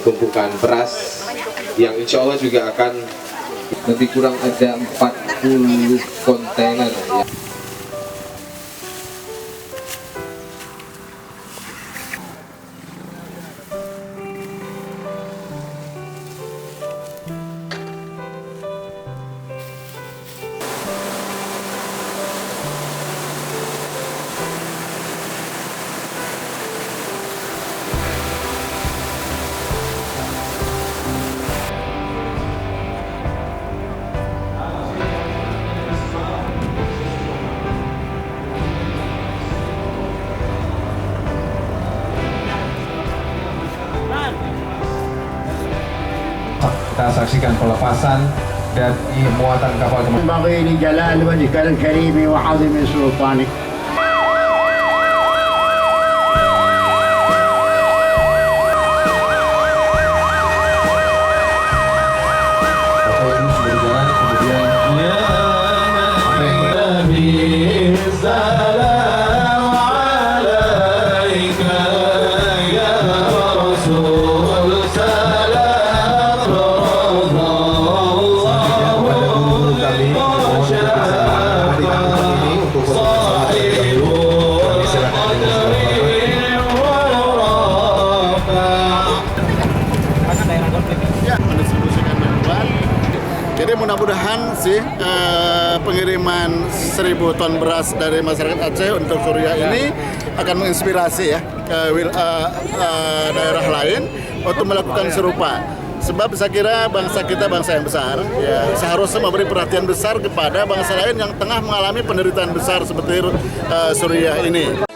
tumpukan beras yang insya Allah juga akan lebih kurang ada 40 kontainer ya. Kita saksikan pelepasan dan muatan kapal teman. Bagi ini jalal wajhikal karimi wa azimi sultanik. Kapal ini sudah berjalan, kemudian mendistribusikan bantuan. Jadi mudah-mudahan sih pengiriman 1000 ton beras dari masyarakat Aceh untuk Suriah ini akan menginspirasi ya ke daerah lain untuk melakukan serupa. Sebab saya kira bangsa kita bangsa yang besar, ya seharusnya memberi perhatian besar kepada bangsa lain yang tengah mengalami penderitaan besar seperti Suriah ini.